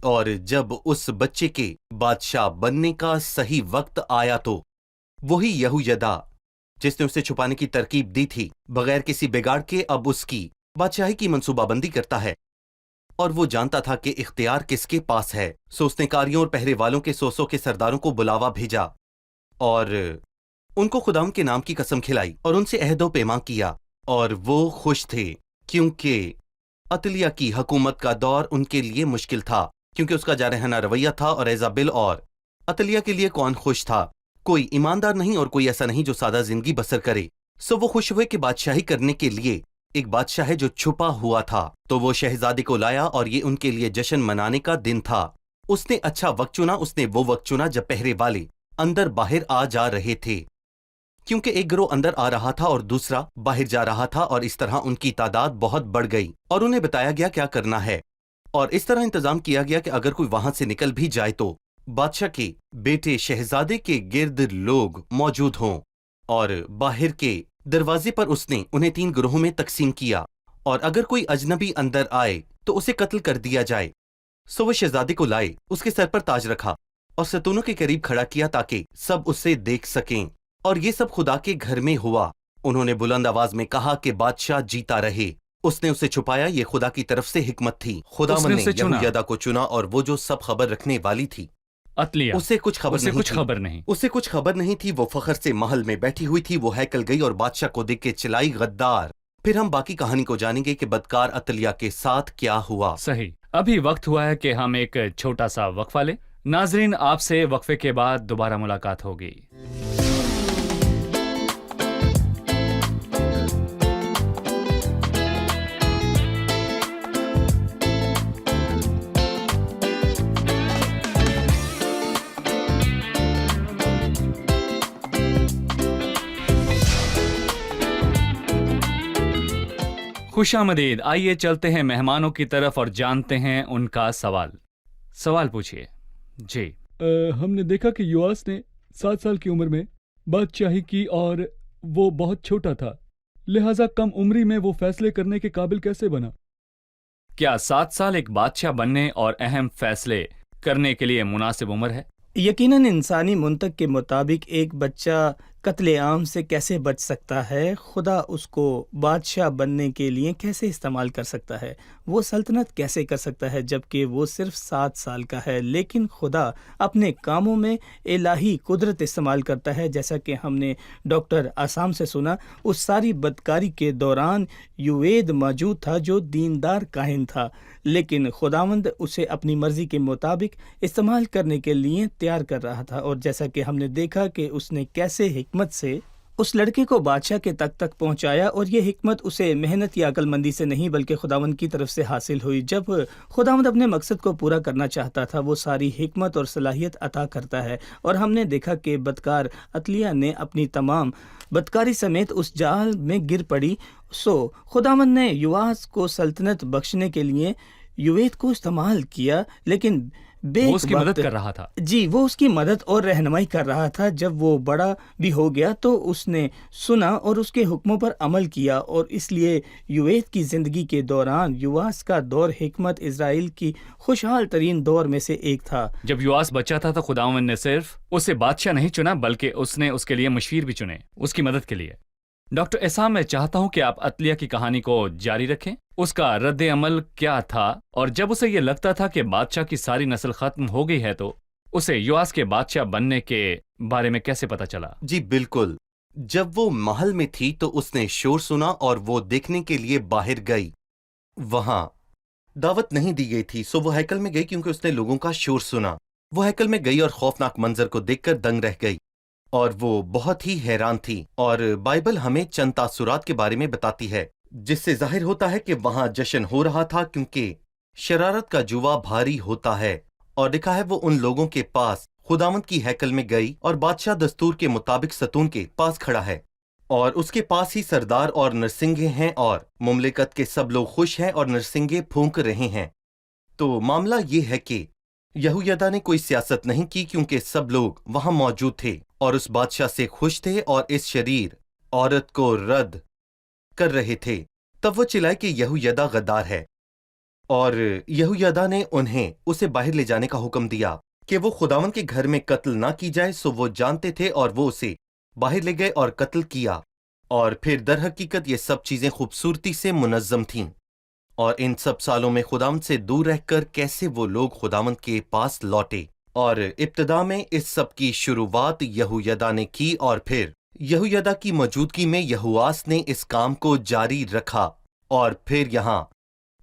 اور جب اس بچے کے بادشاہ بننے کا صحیح وقت آیا تو وہی یہویدا جس نے اسے چھپانے کی ترکیب دی تھی بغیر کسی بگاڑ کے اب اس کی بادشاہی کی منصوبہ بندی کرتا ہے، اور وہ جانتا تھا کہ اختیار کس کے پاس ہے، سو اس نے کاریوں اور پہرے والوں کے 100 کے سرداروں کو بلاوا بھیجا اور ان کو خداوند کے نام کی قسم کھلائی اور ان سے عہد و پیمان کیا، اور وہ خوش تھے کیونکہ عطلیہ کی حکومت کا دور ان کے لیے مشکل تھا، کیونکہ اس کا جارحانہ رویہ تھا، اور ایزابل اور عطلیہ کے لیے کون خوش تھا؟ کوئی ایماندار نہیں، اور کوئی ایسا نہیں جو سادہ زندگی بسر کرے۔ سو وہ خوش ہوئے کہ بادشاہی کرنے کے لیے ایک بادشاہ ہے جو چھپا ہوا تھا، تو وہ شہزادے کو لایا اور یہ ان کے لیے جشن منانے کا دن تھا۔ اس نے اچھا وقت چنا، اس نے وہ وقت چنا جب پہرے والے اندر باہر آ جا رہے تھے، کیونکہ ایک گروہ اندر آ رہا تھا اور دوسرا باہر جا رہا تھا، اور اس طرح ان کی تعداد بہت بڑھ گئی، اور انہیں بتایا گیا کیا کرنا ہے، اور اس طرح انتظام کیا گیا کہ اگر کوئی وہاں سے نکل بھی جائے تو بادشاہ کے بیٹے شہزادے کے گرد لوگ موجود ہوں، اور باہر کے دروازے پر اس نے انہیں 3 گروہوں میں تقسیم کیا، اور اگر کوئی اجنبی اندر آئے تو اسے قتل کر دیا جائے۔ سو وہ شہزادے کو لائے، اس کے سر پر تاج رکھا اور ستونوں کے قریب کھڑا کیا تاکہ سب اسے دیکھ سکیں، اور یہ سب خدا کے گھر میں ہوا۔ انہوں نے بلند آواز میں کہا کہ بادشاہ جیتا رہے۔ اس نے اسے چھپایا، یہ خدا کی طرف سے حکمت تھی۔ خداوند نے یہویدا کو چنا، اور وہ جو سب خبر رکھنے والی تھی عطلیہ، اسے کچھ خبر نہیں، اسے کچھ خبر نہیں تھی۔ وہ فخر سے محل میں بیٹھی ہوئی تھی، وہ ہیکل گئی اور بادشاہ کو دیکھ کے چلائی، غدار۔ پھر ہم باقی کہانی کو جانیں گے کہ بدکار عطلیہ کے ساتھ کیا ہوا۔ صحیح، ابھی وقت ہوا ہے کہ ہم ایک چھوٹا سا وقفہ لیں۔ ناظرین، آپ سے وقفے کے بعد دوبارہ ملاقات ہوگی۔ خوش آمدید، آئیے چلتے ہیں مہمانوں کی طرف اور جانتے ہیں ان کا سوال پوچھیے۔ جی، ہم نے دیکھا کہ یواس نے 7 سال کی عمر میں بادشاہی کی اور وہ بہت چھوٹا تھا، لہٰذا کم عمری میں وہ فیصلے کرنے کے قابل کیسے بنا؟ کیا 7 سال ایک بادشاہ بننے اور اہم فیصلے کرنے کے لیے مناسب عمر ہے؟ یقیناً انسانی منطق کے مطابق ایک بچہ قتل عام سے کیسے بچ سکتا ہے؟ خدا اس کو بادشاہ بننے کے لیے کیسے استعمال کر سکتا ہے؟ وہ سلطنت کیسے کر سکتا ہے جبکہ وہ صرف 7 سال کا ہے؟ لیکن خدا اپنے کاموں میں الہی قدرت استعمال کرتا ہے، جیسا کہ ہم نے ڈاکٹر آسام سے سنا۔ اس ساری بدکاری کے دوران یوید موجود تھا جو دیندار کاہن تھا، لیکن خداوند اسے اپنی مرضی کے مطابق استعمال کرنے کے لیے تیار کر رہا تھا، اور جیسا کہ ہم نے دیکھا کہ اس نے کیسے حکمت سے اس لڑکے کو بادشاہ کے تک پہنچایا، اور یہ حکمت اسے محنت یا عقل مندی سے نہیں بلکہ خداوند کی طرف سے حاصل ہوئی۔ جب خداوند اپنے مقصد کو پورا کرنا چاہتا تھا وہ ساری حکمت اور صلاحیت عطا کرتا ہے، اور ہم نے دیکھا کہ بدکار عطلیہ نے اپنی تمام بدکاری سمیت اس جال میں گر پڑی۔ سو خداوند نے یواس کو سلطنت بخشنے کے لیے یوید کو استعمال کیا، لیکن وہ اس کی مدد کر رہا تھا۔ جی، وہ اس کی مدد اور رہنمائی کر رہا تھا۔ جب وہ بڑا بھی ہو گیا تو اس نے سنا اور اس کے حکموں پر عمل کیا، اور اس لیے یوید کی زندگی کے دوران یواس کا دور حکمت اسرائیل کی خوشحال ترین دور میں سے ایک تھا۔ جب یواس بچہ تھا تو خداوند نے صرف اسے بادشاہ نہیں چنا بلکہ اس نے اس کے لیے مشیر بھی چنے، اس کی مدد کے لیے۔ ڈاکٹر احسان، میں چاہتا ہوں کہ آپ عطلیہ کی کہانی کو جاری رکھیں۔ اس کا رد عمل کیا تھا، اور جب اسے یہ لگتا تھا کہ بادشاہ کی ساری نسل ختم ہو گئی ہے تو اسے یواس کے بادشاہ بننے کے بارے میں کیسے پتا چلا؟ جی بالکل، جب وہ محل میں تھی تو اس نے شور سنا اور وہ دیکھنے کے لیے باہر گئی۔ وہاں دعوت نہیں دی گئی تھی، سو وہ ہیکل میں گئی کیونکہ اس نے لوگوں کا شور سنا۔ وہ ہیکل میں گئی اور خوفناک منظر کو دیکھ کر دنگ رہ گئی، اور وہ بہت ہی حیران تھی۔ اور بائبل ہمیں چند تاثرات کے بارے میں بتاتی ہے جس سے ظاہر ہوتا ہے کہ وہاں جشن ہو رہا تھا، کیونکہ شرارت کا جوا بھاری ہوتا ہے۔ اور لکھا ہے وہ ان لوگوں کے پاس خداوند کی ہیکل میں گئی، اور بادشاہ دستور کے مطابق ستون کے پاس کھڑا ہے، اور اس کے پاس ہی سردار اور نرسنگے ہیں، اور مملکت کے سب لوگ خوش ہیں اور نرسنگے پھونک رہے ہیں۔ تو معاملہ یہ ہے کہ یہویدا نے کوئی سیاست نہیں کی، کیونکہ سب لوگ وہاں موجود تھے اور اس بادشاہ سے خوش تھے اور اس شریر عورت کو رد کر رہے تھے۔ تب وہ چلائے کہ یہویدا غدار ہے، اور یہویدا نے انہیں اسے باہر لے جانے کا حکم دیا کہ وہ خداوند کے گھر میں قتل نہ کی جائے، سو وہ جانتے تھے اور وہ اسے باہر لے گئے اور قتل کیا۔ اور پھر در حقیقت یہ سب چیزیں خوبصورتی سے منظم تھیں، اور ان سب سالوں میں خداوند سے دور رہ کر کیسے وہ لوگ خداوند کے پاس لوٹے۔ اور ابتدا میں اس سب کی شروعات یہویدا نے کی، اور پھر یہویدا کی موجودگی میں یہواس نے اس کام کو جاری رکھا۔ اور پھر یہاں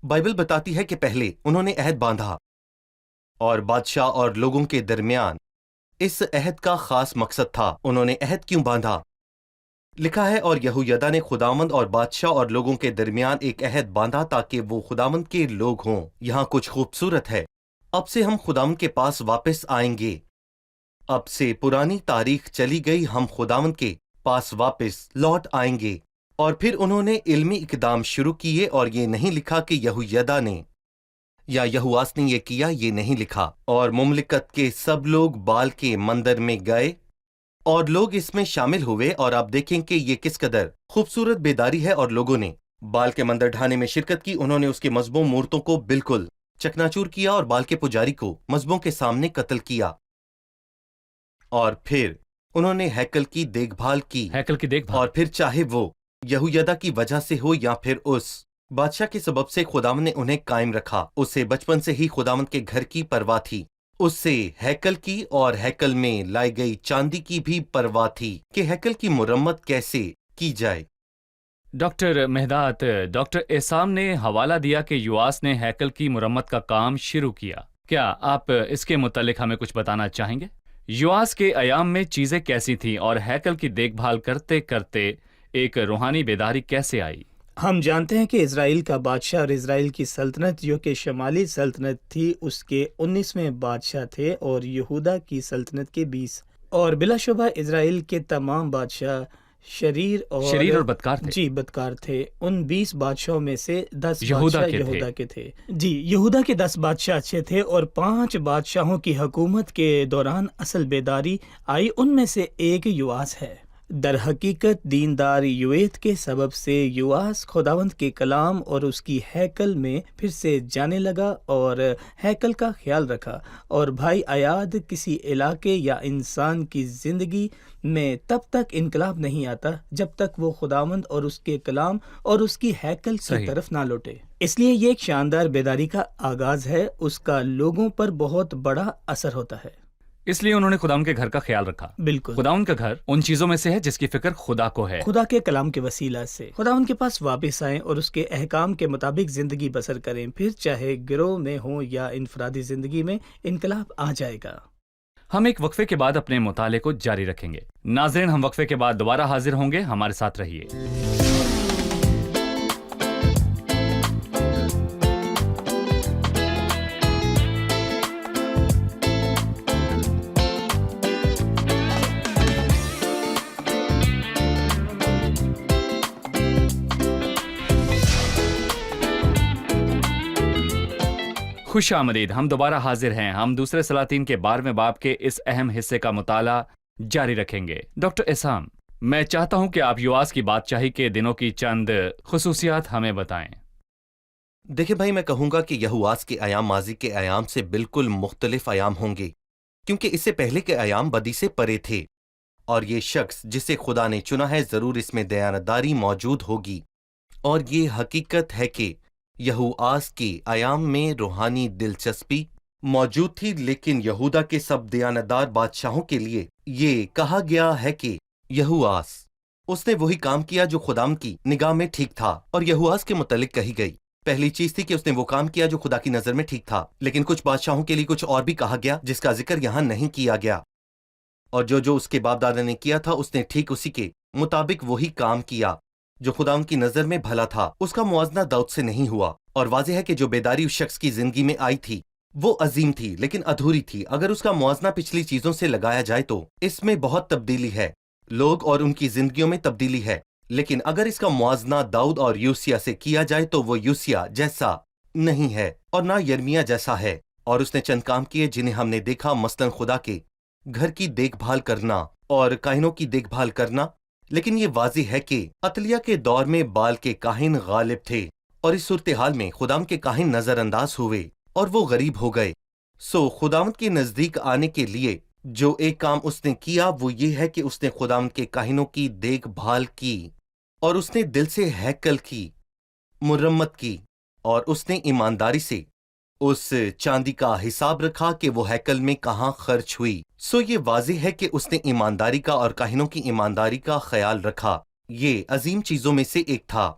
بائبل بتاتی ہے کہ پہلے انہوں نے عہد باندھا، اور بادشاہ اور لوگوں کے درمیان اس عہد کا خاص مقصد تھا۔ انہوں نے عہد کیوں باندھا؟ لکھا ہے، اور یہویدا نے خداوند اور بادشاہ اور لوگوں کے درمیان ایک عہد باندھا تاکہ وہ خداوند کے لوگ ہوں۔ یہاں کچھ خوبصورت ہے۔ اب سے ہم خداوند کے پاس واپس آئیں گے۔ اب سے پرانی تاریخ چلی گئی، ہم خداوند کے پاس واپس لوٹ آئیں گے۔ اور پھر انہوں نے علمی اقدام شروع کیے، اور یہ نہیں لکھا کہ یہویدا نے یا یہواس نے یہ کیا، یہ نہیں لکھا۔ اور مملکت کے سب لوگ بال کے مندر میں گئے اور لوگ اس میں شامل ہوئے، اور آپ دیکھیں کہ یہ کس قدر خوبصورت بیداری ہے۔ اور لوگوں نے بال کے مندر ڈھانے میں شرکت کی، انہوں نے اس کے مذبوں مورتوں کو بالکل چکناچور کیا اور بال کے پجاری کو مذبوں کے سامنے قتل کیا۔ اور پھر انہوں نے ہیکل کی دیکھ بھال کی، ہیکل کی دیکھ بھال، اور پھر چاہے وہ یہویدا کی وجہ سے ہو یا پھر اس بادشاہ کے سبب سے خداوند نے انہیں قائم رکھا۔ اسے بچپن سے ہی خداوند کے گھر کی پرواہ تھی، اس سے ہیکل کی اور ہیکل میں لائی گئی چاندی کی بھی پرواہ تھی کہ ہیکل کی مرمت کیسے کی جائے۔ ڈاکٹر مہداد، ڈاکٹر احسام نے حوالہ دیا کہ یواس نے ہیکل کی مرمت کا کام شروع کیا۔ کیا آپ اس کے متعلق ہمیں کچھ بتانا چاہیں گے؟ یواس کے ایام میں چیزیں کیسی تھیں اور ہیکل کی دیکھ بھال کرتے کرتے ایک روحانی بیداری کیسے آئی؟ ہم جانتے ہیں کہ اسرائیل کا بادشاہ اور اسرائیل کی سلطنت جو کہ شمالی سلطنت تھی اس کے 19ویں بادشاہ تھے، اور یہودا کی سلطنت کے 20۔ اور بلا شبہ اسرائیل کے تمام بادشاہ شریر اور بدکار تھے۔ جی بدکار تھے۔ ان 20 بادشاہوں میں سے 10 یہودا بادشاہ کے یہودا کے تھے۔ جی یہودا کے 10 بادشاہ اچھے تھے، اور 5 بادشاہوں کی حکومت کے دوران اصل بیداری آئی، ان میں سے ایک یواس ہے۔ در حقیقت دیندار یویت کے سبب سے یواس خداوند کے کلام اور اس کی ہیکل میں پھر سے جانے لگا اور ہیکل کا خیال رکھا۔ اور بھائی عیاد، کسی علاقے یا انسان کی زندگی میں تب تک انقلاب نہیں آتا جب تک وہ خداوند اور اس کے کلام اور اس کی ہیکل کی طرف نہ لوٹے۔ اس لیے یہ ایک شاندار بیداری کا آغاز ہے، اس کا لوگوں پر بہت بڑا اثر ہوتا ہے۔ اس لیے انہوں نے خداوند کے گھر کا خیال رکھا۔ بالکل، خداوند کا گھر ان چیزوں میں سے ہے جس کی فکر خدا کو ہے۔ خدا کے کلام کے وسیلہ سے خداوند کے پاس واپس آئیں اور اس کے احکام کے مطابق زندگی بسر کریں، پھر چاہے گروہ میں ہوں یا انفرادی زندگی میں انقلاب آ جائے گا۔ ہم ایک وقفے کے بعد اپنے مطالعے کو جاری رکھیں گے۔ ناظرین، ہم وقفے کے بعد دوبارہ حاضر ہوں گے، ہمارے ساتھ رہیے۔ خوش آمدید، ہم دوبارہ حاضر ہیں۔ ہم دوسرے سلاطین کے 12ویں باب کے اس اہم حصے کا مطالعہ جاری رکھیں گے۔ ڈاکٹر احسام، میں چاہتا ہوں کہ آپ یواس کی بادشاہی کے دنوں کی چند خصوصیات ہمیں بتائیں۔ دیکھیں بھائی، میں کہوں گا کہ یہواس کے ایام ماضی کے ایام سے بالکل مختلف ایام ہوں گے، کیونکہ اس سے پہلے کے ایام بدی سے پرے تھے، اور یہ شخص جسے خدا نے چنا ہے ضرور اس میں دیانتداری موجود ہوگی۔ اور یہ حقیقت ہے کہ یہواس کے ایام میں روحانی دلچسپی موجود تھی، لیکن یہودا کے سب دیانتدار بادشاہوں کے لیے یہ کہا گیا ہے کہ یہواس اس نے وہی کام کیا جو خداوند کی نگاہ میں ٹھیک تھا۔ اور یہواس کے متعلق کہی گئی پہلی چیز تھی کہ اس نے وہ کام کیا جو خدا کی نظر میں ٹھیک تھا، لیکن کچھ بادشاہوں کے لیے کچھ اور بھی کہا گیا جس کا ذکر یہاں نہیں کیا گیا۔ اور جو اس کے باپ دادا نے کیا تھا اس نے ٹھیک اسی کے مطابق وہی کام کیا جو خداوند کی نظر میں بھلا تھا۔ اس کا موازنہ داؤد سے نہیں ہوا، اور واضح ہے کہ جو بیداری اس شخص کی زندگی میں آئی تھی وہ عظیم تھی لیکن ادھوری تھی۔ اگر اس کا موازنہ پچھلی چیزوں سے لگایا جائے تو اس میں بہت تبدیلی ہے، لوگ اور ان کی زندگیوں میں تبدیلی ہے، لیکن اگر اس کا موازنہ داؤد اور یوسیہ سے کیا جائے تو وہ یوسیہ جیسا نہیں ہے اور نہ یرمیہ جیسا ہے۔ اور اس نے چند کام کیے جنہیں ہم نے دیکھا، مثلاً خدا کے گھر کی دیکھ بھال کرنا اور کاہنوں کی دیکھ بھال کرنا۔ لیکن یہ واضح ہے کہ عطلیہ کے دور میں بال کے کاہن غالب تھے اور اس صورتحال میں خداوند کے کاہن نظر انداز ہوئے اور وہ غریب ہو گئے۔ سو خداوند کے نزدیک آنے کے لیے جو ایک کام اس نے کیا وہ یہ ہے کہ اس نے خداوند کے کاہنوں کی دیکھ بھال کی، اور اس نے دل سے ہیکل کی مرمت کی، اور اس نے ایمانداری سے اس چاندی کا حساب رکھا کہ وہ ہیکل میں کہاں خرچ ہوئی۔ سو یہ واضح ہے کہ اس نے ایمانداری کا اور کاہنوں کی ایمانداری کا خیال رکھا۔ یہ عظیم چیزوں میں سے ایک تھا،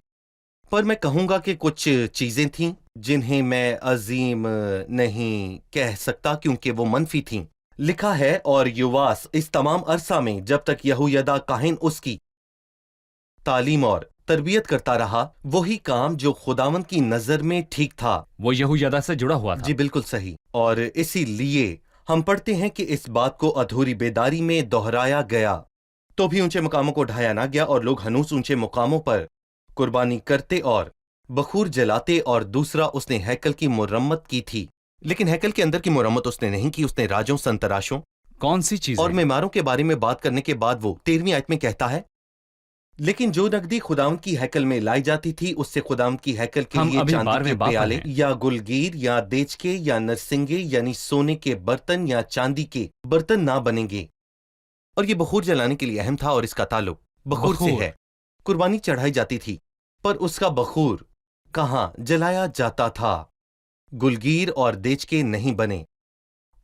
پر میں کہوں گا کہ کچھ چیزیں تھیں جنہیں میں عظیم نہیں کہہ سکتا کیونکہ وہ منفی تھیں۔ لکھا ہے، اور یواس اس تمام عرصہ میں جب تک یہویدا کاہن اس کی تعلیم اور تربیت کرتا رہا، وہی کام جو خداوند کی نظر میں ٹھیک تھا۔ وہ یہویدا سے جڑا ہوا تھا۔ جی بالکل صحیح، اور اسی لیے ہم پڑھتے ہیں کہ اس بات کو ادھوری بیداری میں دہرایا گیا، تو بھی اونچے مقاموں کو ڈھایا نہ گیا، اور لوگ ہنوز اونچے مقاموں پر قربانی کرتے اور بخور جلاتے، اور دوسرا اس نے ہیکل کی مرمت کی تھی۔ لیکن ہیکل کے اندر کی مرمت اس نے نہیں کی، اس نے راجوں، سنتراشوں کون سی چیز اور معماروں کے بارے میں بات کرنے کے بعد وہ 13ویں آیت میں کہتا ہے، لیکن جو نقدی خداوند کی ہیکل میں لائی جاتی تھی اس سے خداوند کی ہیکل کے ہم لیے ابھی چاندی 12ویں کے باب پر پیالے ہیں۔ یا گلگیر یا دیچکے یا نرسنگے یعنی سونے کے برتن یا چاندی کے برتن نہ بنیں گے۔ اور یہ بخور جلانے کے لیے اہم تھا، اور اس کا تعلق بخور سے ہے۔ قربانی چڑھائی جاتی تھی، پر اس کا بخور کہاں جلایا جاتا تھا؟ گلگیر اور دیچکے نہیں بنے،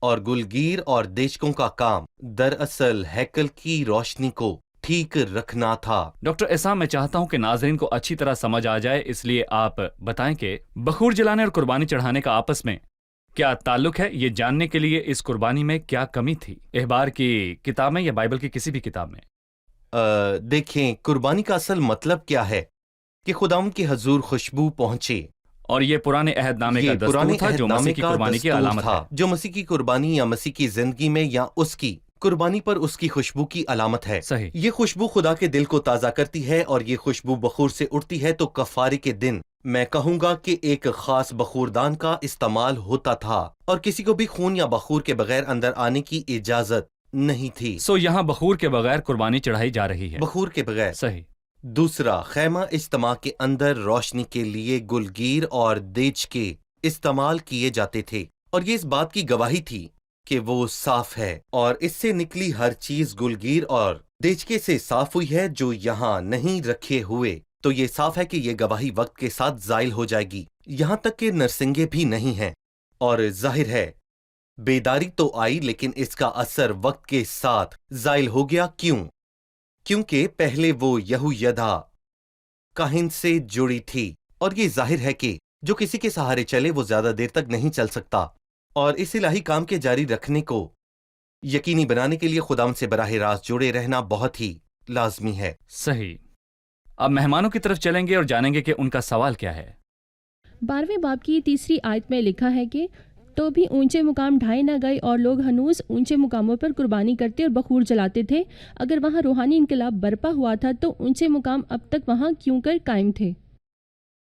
اور گلگیر اور دیچکوں کا کام دراصل ہیکل کی روشنی کو ٹھیک رکھنا تھا۔ ڈاکٹر احسان، میں چاہتا ہوں کہ ناظرین کو اچھی طرح سمجھ آ جائے، اس لیے آپ بتائیں کہ بخور جلانے اور قربانی چڑھانے کا آپس میں کیا تعلق ہے، یہ جاننے کے لیے اس قربانی میں کیا کمی تھی، احبار کی کتاب میں یا بائبل کی کسی بھی کتاب میں؟ دیکھیں، قربانی کا اصل مطلب کیا ہے کہ خداوند کے حضور خوشبو پہنچے، اور یہ پرانے عہد نامے کا یہ دستور پرانے تھا جو عہد مسیح نامے کی کا قربانی کی دستور علامت تھا، ہے۔ جو مسیح کی قربانی یا مسیح کی زندگی میں یا اس کی قربانی پر اس کی خوشبو کی علامت ہے۔ صحیح۔ یہ خوشبو خدا کے دل کو تازہ کرتی ہے، اور یہ خوشبو بخور سے اٹھتی ہے، تو کفارے کے دن میں کہوں گا کہ ایک خاص بخوردان کا استعمال ہوتا تھا، اور کسی کو بھی خون یا بخور کے بغیر اندر آنے کی اجازت نہیں تھی۔ سو یہاں بخور کے بغیر قربانی چڑھائی جا رہی ہے۔ بخور کے بغیر۔ صحیح۔ دوسرا، خیمہ اجتماع کے اندر روشنی کے لیے گلگیر اور دیچ کے استعمال کیے جاتے تھے، اور یہ اس بات کی گواہی تھی کہ وہ صاف ہے، اور اس سے نکلی ہر چیز گلگیر اور دیچکے سے صاف ہوئی ہے جو یہاں نہیں رکھے ہوئے، تو یہ صاف ہے کہ یہ گواہی وقت کے ساتھ زائل ہو جائے گی، یہاں تک کہ نرسنگے بھی نہیں ہیں۔ اور ظاہر ہے بیداری تو آئی، لیکن اس کا اثر وقت کے ساتھ زائل ہو گیا۔ کیونکہ پہلے وہ یہویدا کاہن سے جڑی تھی، اور یہ ظاہر ہے کہ جو کسی کے سہارے چلے وہ زیادہ دیر تک نہیں چل سکتا، اور اس الہی کام کے جاری رکھنے کو یقینی بنانے کے لیے خداوند سے براہ راست جڑے رہنا بہت ہی لازمی ہے۔ صحیح۔ اب مہمانوں کی طرف چلیں گے اور جانیں گے کہ ان کا سوال کیا ہے۔ 12ویں باب کی 3 آیت میں لکھا ہے کہ تو بھی اونچے مقام ڈھائے نہ گئے، اور لوگ ہنوز اونچے مقاموں پر قربانی کرتے اور بخور جلاتے تھے۔ اگر وہاں روحانی انقلاب برپا ہوا تھا تو اونچے مقام اب تک وہاں کیوں کر قائم تھے؟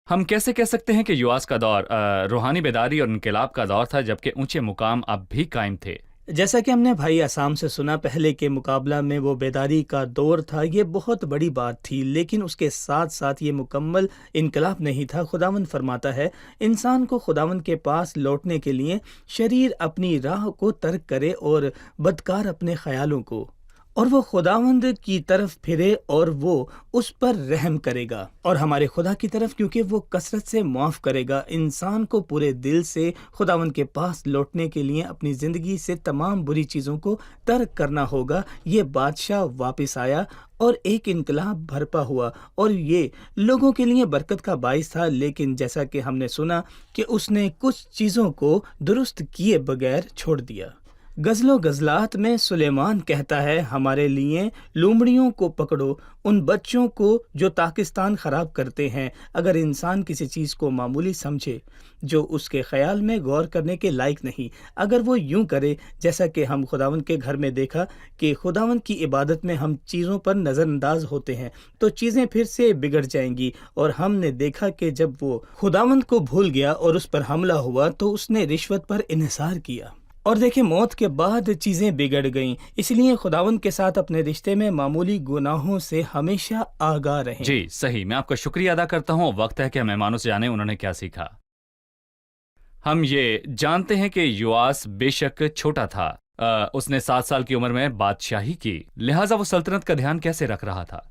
ہم کیسے کہہ سکتے ہیں کہ یواس کا دور روحانی بیداری اور انقلاب کا دور تھا جبکہ اونچے مقام اب بھی قائم تھے؟ جیسا کہ ہم نے بھائی اسام سے سنا، پہلے کے مقابلہ میں وہ بیداری کا دور تھا، یہ بہت بڑی بات تھی، لیکن اس کے ساتھ ساتھ یہ مکمل انقلاب نہیں تھا۔ خداوند فرماتا ہے انسان کو خداوند کے پاس لوٹنے کے لیے شریر اپنی راہ کو ترک کرے اور بدکار اپنے خیالوں کو، اور وہ خداوند کی طرف پھرے اور وہ اس پر رحم کرے گا، اور ہمارے خدا کی طرف، کیونکہ وہ کثرت سے معاف کرے گا۔ انسان کو پورے دل سے خداوند کے پاس لوٹنے کے لیے اپنی زندگی سے تمام بری چیزوں کو ترک کرنا ہوگا۔ یہ بادشاہ واپس آیا اور ایک انقلاب برپا ہوا، اور یہ لوگوں کے لیے برکت کا باعث تھا، لیکن جیسا کہ ہم نے سنا کہ اس نے کچھ چیزوں کو درست کیے بغیر چھوڑ دیا۔ غزل و غزلات میں سلیمان کہتا ہے ہمارے لیے لومڑیوں کو پکڑو، ان بچوں کو جو پاکستان خراب کرتے ہیں۔ اگر انسان کسی چیز کو معمولی سمجھے جو اس کے خیال میں غور کرنے کے لائق نہیں، اگر وہ یوں کرے جیسا کہ ہم خداوند کے گھر میں دیکھا کہ خداوند کی عبادت میں ہم چیزوں پر نظر انداز ہوتے ہیں تو چیزیں پھر سے بگڑ جائیں گی، اور ہم نے دیکھا کہ جب وہ خداوند کو بھول گیا اور اس پر حملہ ہوا تو اس نے رشوت پر انحصار کیا۔ اور دیکھیں موت کے بعد چیزیں بگڑ گئیں، اس لیے خداوند کے ساتھ اپنے رشتے میں معمولی گناہوں سے ہمیشہ آگاہ رہیں۔ جی صحیح، میں آپ کا شکریہ ادا کرتا ہوں۔ وقت ہے کہ ہم مہمانوں سے جانیں انہوں نے کیا سیکھا۔ ہم یہ جانتے ہیں کہ یواس بے شک چھوٹا تھا، اس نے 7 سال کی عمر میں بادشاہی کی، لہٰذا وہ سلطنت کا دھیان کیسے رکھ رہا تھا؟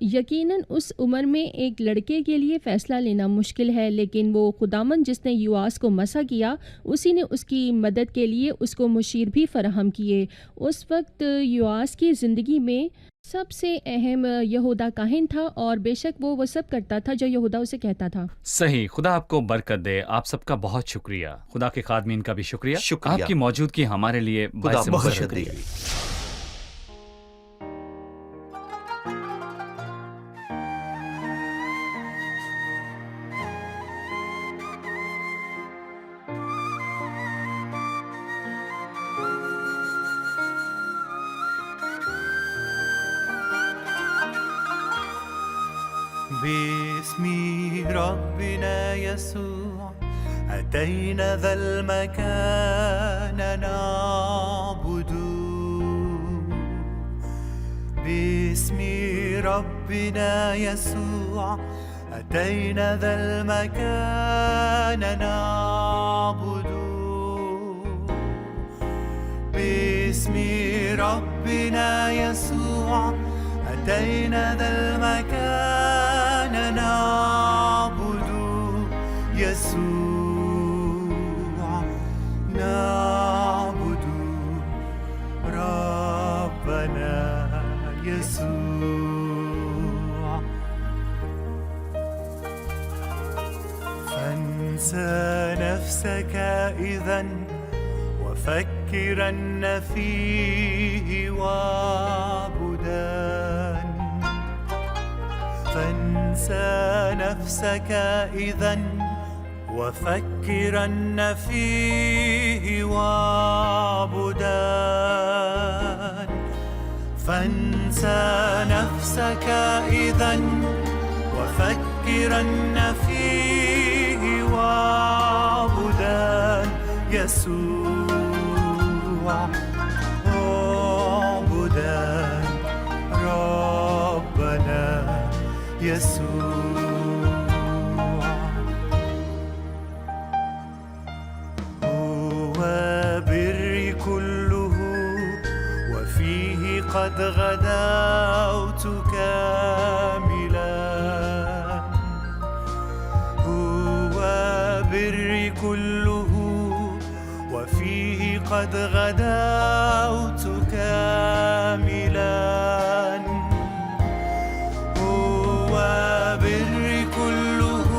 یقیناً اس عمر میں ایک لڑکے کے لیے فیصلہ لینا مشکل ہے، لیکن وہ خداوند جس نے یواس کو مسح کیا اسی نے اس کی مدد کے لیے اس کو مشیر بھی فراہم کیے۔ اس وقت یواس کی زندگی میں سب سے اہم یہودا کاہن تھا، اور بے شک وہ سب کرتا تھا جو یہودا اسے کہتا تھا۔ صحیح، خدا آپ کو برکت دے۔ آپ سب کا بہت شکریہ، خدا کے خادمین کا بھی شکریہ۔ آپ کی موجودگی ہمارے لیے باعث برکت ہے۔ باسم ربنا يسوع أتينا ذا المكان نعبد، باسم ربنا يسوع أتينا ذا المكان نعبد، باسم ربنا يسوع أتينا ذا المكان نعبد يسوع، نعبد ربنا يسوع. فانسى نفسك إذن وفكرن فيه وعبدان، فانسى نفسك إذن وفكرن فيه وعبدان، فانسى نفسك إذن وفكرن فيه وعبدان يسوع، عبدان ربنا يسوع. هو بر كله وفيه قد غدوت كاملا، هو بر كله وفيه قد غدوت كاملا، هو بر كله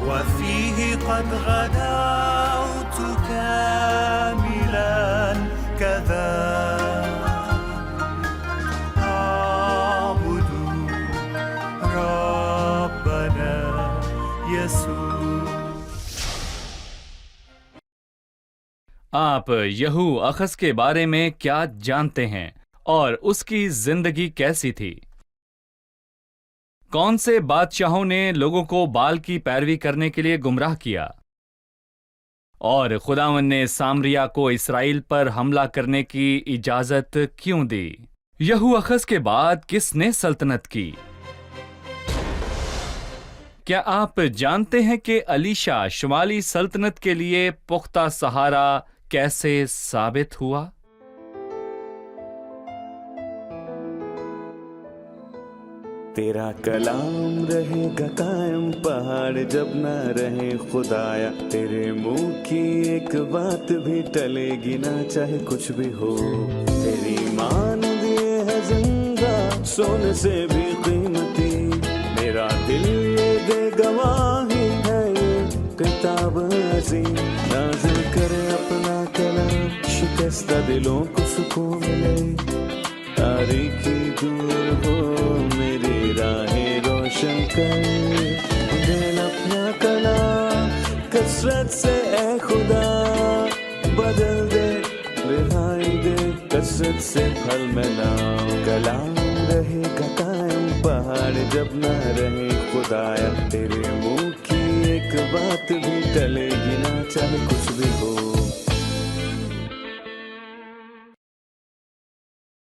وفيه قد غدوت كاملا، كذا أعبد ربنا يسوع. آپ یہو اخز کے بارے میں کیا جانتے ہیں اور اس کی زندگی کیسی تھی؟ کون سے بادشاہوں نے لوگوں کو بال کی پیروی کرنے کے لیے گمراہ کیا؟ اور خداوند نے سامریا کو اسرائیل پر حملہ کرنے کی اجازت کیوں دی؟ یہو اخز کے بعد کس نے سلطنت کی؟ کیا آپ جانتے ہیں کہ الیشا شمالی سلطنت کے لیے پختہ سہارا کیسے ثابت ہوا؟ تیرا کلام رہے گا قائم پہاڑ جب نہ رہے خدایا، تیرے منہ کی ایک بات بھی ٹلے گی نہ چاہے کچھ بھی ہو، تیری مان دیے ہے زندہ سونے سے بھی قیمتی، میرا دل یہ دے گواہی ہے یہ کتاب عظیم، نازل کرے اپنا کلام شکستہ دلوں کو سکون ملے، تاریکی دور ہو میری راہیں روشن کر، دل اپنا کلام کثرت سے اے خدا بدل دے، رہائی دے کثرت سے پھل میں لاؤ، کلام رہے گا قائم پہاڑ جب نہ رہے خدایا، تیرے منہ کی ایک بات بھی ٹلے گی نہ چاہے کچھ بھی ہو،